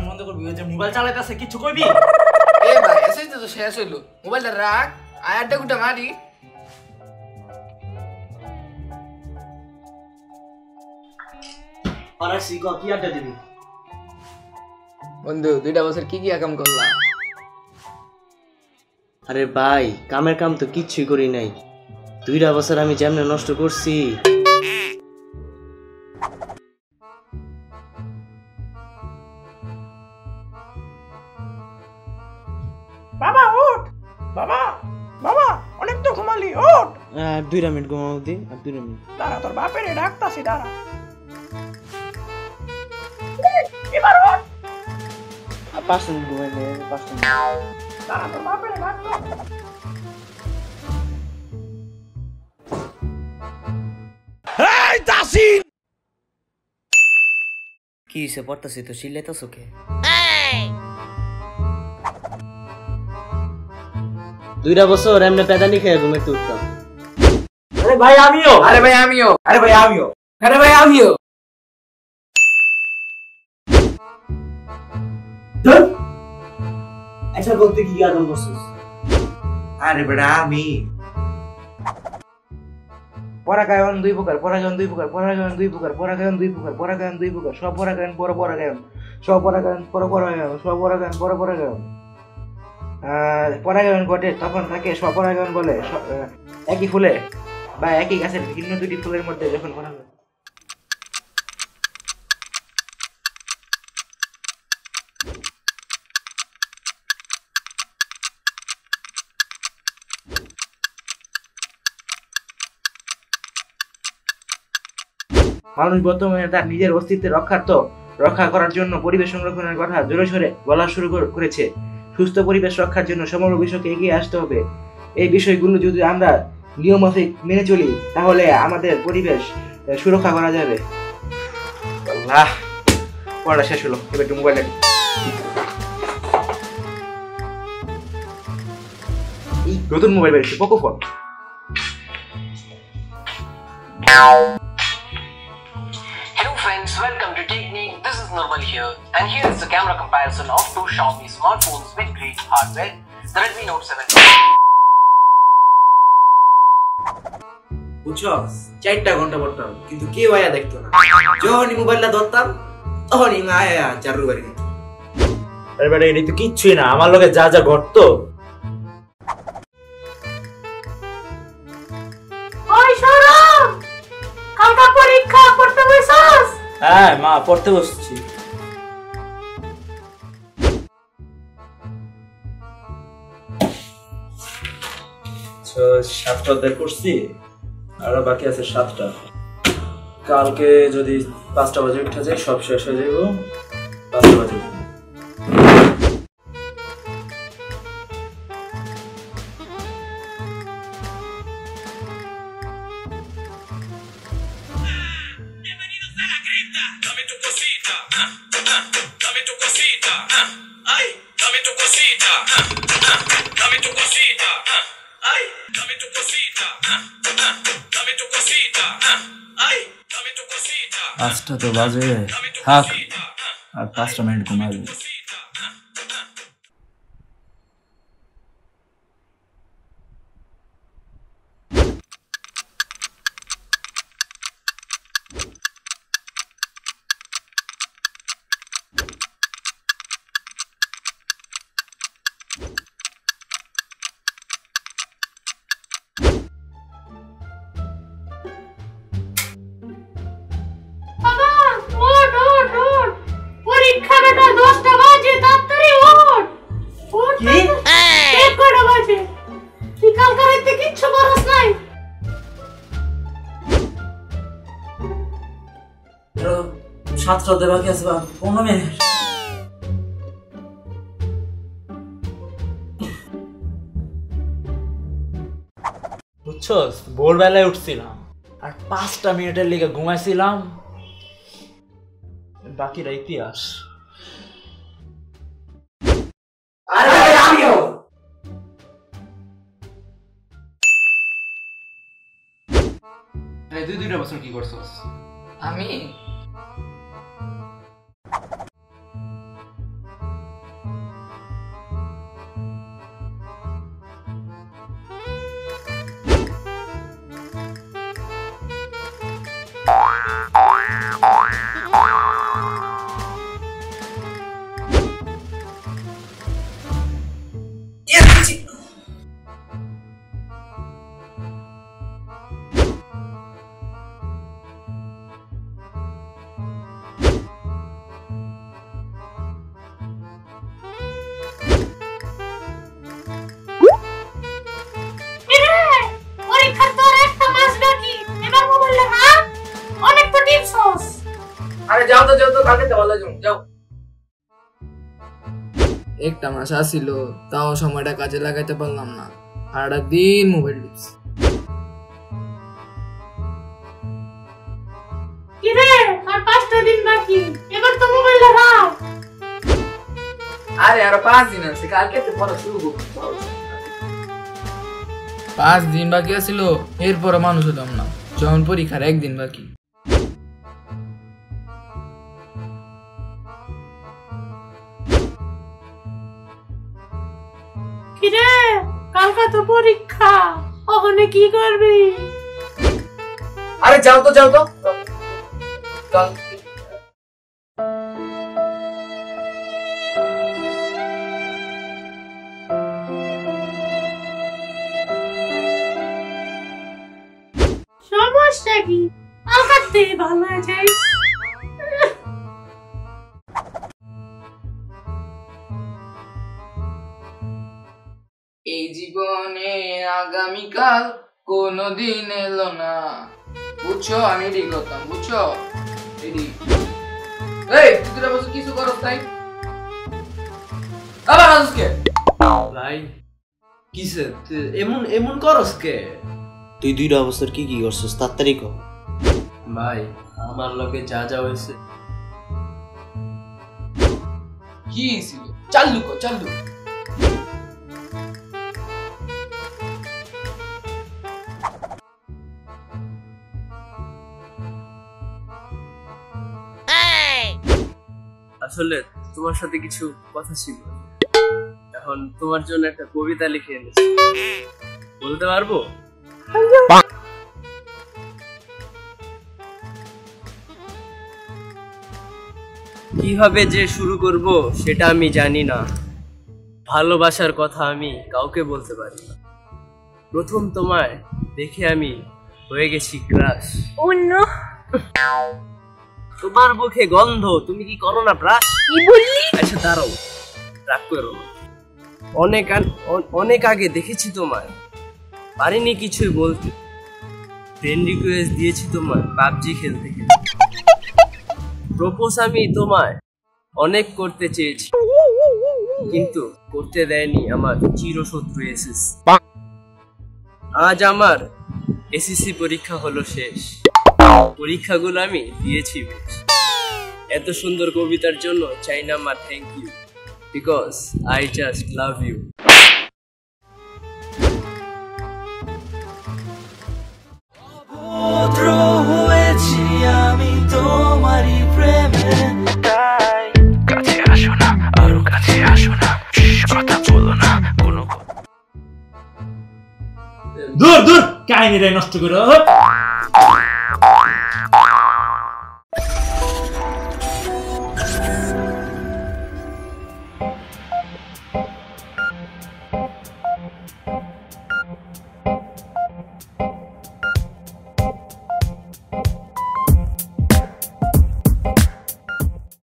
বন্ধ করবি ওই যে মোবাইল চালাইতেছে কিছু কইবি এ ভাই এসেই তো শেষ হইলো মোবাইলটা রাখ আয়ারটা গুটা মারি পারাসি ক কি আড্ডা দিবি বন্ধু 2টা বছর কি কাম করলা আরে ভাই কামের কাম তো কিচ্ছুই করি নাই 2টা বছর আমি যেমনে নষ্ট করছি বাবা ওঠ বাবা বাবা অনেক তো ঘুমালি ওঠ 2 মিনিট ঘুমাও দি আর 2 মিনিট দাঁড়া তোর বাপের ডাকতাছি দাঁড়া এবার ওঠ 5 মিনিট ঘুমাইলে 5 মিনিট দাঁড়া তোর বাপের ডাকতাছি এই তাসিন কি হইছে পড়তাছি তো চিল্লাইতাছ কে 2টা বছর এমনি পেদানি খেয়ে ঘুমাইতে উঠতাম আরে ভাই আমিও আরে ভাই আমিও আরে ভাই আমিও আরে ভাই আমিও আচ্ছা বলতে কি আদম করছিস আরে বেটা আমি পরাগায়ন 2 প্রকার পরাগায়ন 2 প্রকার পরাগায়ন 2 প্রকার পরাগায়ন 2 প্রকার পরাগায়ন 2 প্রকার স্বপরাগায়ন পরপরাগায়ন স্বপরাগায়ন পরপরাগায়ন স্বপরাগায়ন পরপরাগায়ন পরাগায়ন ঘটে তখন তাকে স্বপরাগায়ন বলে একই ফুলে বা একই গাছের ভিন্ন দুটি ফুলের মধ্যে যখন পরাগায়ন মানুষ বর্তমানে তার নিজের অস্তিত্ব রক্ষা করার জন্য পরিবেশ সংরক্ষণের কথা জোরে সোরে বলা শুরু করেছে সুস্থ পরিবেশ রক্ষার জন্য সমগ্র বিশ্বকে এগিয়ে আসতে হবে এই বিষয়গুলো যদি আমরা নিয়মমাফিক মেনে চলি তাহলে আমাদের পরিবেশ সুরক্ষা করা যাবে আল্লাহ পড়া শেষ হলো এবার একটু মোবাইল দেখি নতুন মোবাইল বেরিয়েছে Poco phone Hello friends, welcome to Technique. This is Normal here, and here is the camera comparison of 2 Xiaomi smartphones with great hardware, the Redmi Note 7. বুঝছো 4টা ঘন্টা পড়তাম কিন্তু কেউ আয়া দেখতো না যখনই মোবাইলটা ধরতাম তখনই মা আয়া চারু বাড়ি দিত আরে বেটা এটা তো কিচ্ছুই না আমার লগে যা যা ঘটতো ওই সরম কালকা পরীক্ষা পড়তে বসছস হ্যাঁ মা পড়তে বসছি তো 7টা দেখ করছি আর বাকি আছে 7টা কালকে যদি 5টা বাজে উঠা যায় সব শেষ হয়ে যাবে 5টা বাজে Dame tu cosita, dame tu cosita, ay, dame tu cosita, dame tu cosita, ay, dame tu cosita, dame tu cosita, ay, dame tu cosita. 5টা তো বাজে থাক আর 5টা মিনিট ঘুমাবো বাবা ওঠ ওঠ ওঠ পরীক্ষা বেটা 10টা বাজে তাড়াতাড়ি ওঠ ওঠ কি? এক কটা বাজে তুই কালকা রাতে কিচ্ছু করছ নাই তো 7টা দেবা কি আছে 15 মিনিট বুঝছো ভোরবেলায় উঠছিলাম আর 5টা মিনিটের লেগে ঘুমাইছিলাম বাকিটা ইতিহাস আরে আমিও তুই 2টা বছর কি করছস আমি কলেজ যাও। একটা মাস আসিল, তাও সময়টা কাজে লাগাইতে পারলাম না, সারাটা দিন মোবাইল টিপছি। কিরে আর 5টা দিন বাকি, এবার তো মোবাইলটা রাখ। আরে আরো 5 দিন আছে, কালকে তো পড়া শুরু করব। 5 দিন বাকি আছিল, এরপর মানুষ হতাম না, যখন পরীক্ষার 1 দিন বাকি। কিরে কালকে তো পরীক্ষা, ওখানে কি করবি? আরে যাও তো চল। সমস্যা কি, কালকাতে ভালো আছে। এই জীবনে আগামীকাল কোনদিন এলো না, বুঝছো? আমি এটাই করতাম, বুঝছো? এই তুই তোরা বসে কিছু করস তাই আবার আজকে ভাই কিসে এমন এমন করস কে? তুই 2টা বছর কি কি করছস তাড়াতাড়ি কর। ভাই আমার লগে যা যা হইছে কি ছিল? চালু কর চালু। আসলে তোমার সাথে কিছু কথা ছিল, এখন তোমার জন্য একটা কবিতা লিখে এনেছি, বলতে পারবো? কিভাবে যে শুরু করব সেটা আমি জানি না, ভালোবাসার কথা আমি কাউকে বলতে পারি না, প্রথম তোমায় দেখে আমি হয়ে গেছি ক্রাশ। তোমার মুখে গন্ধ, তুমি কি করো না ব্রাশ? কি বললি? আচ্ছা দাঁড়াও, রাগ করো না, অনেক আগে দেখেছি তোমায়, পারিনি কিছুই বলতে, ফ্রেন্ড রিকোয়েস্ট দিয়েছি তোমায় পাবজি খেলতে খেলতে, প্রপোজ আমি তোমায় অনেক করতে চেয়েছি, কিন্তু করতে দেয়নি আমার চিরশত্রু এসএস। আজ আমার এসএসসি পরীক্ষা হলো শেষ, পরীক্ষাগুলো আমি দিয়েছি বেশ, এত সুন্দর কবিতার জন্য চাই না আমার thank you, because I just love you. হয়েছি আমি তোমারই প্রেমে, কাছে আসো না, আরো কাছে আসো না, কথা বলো না কোনো। দূর দূর কাহিনীটাই নষ্ট করো।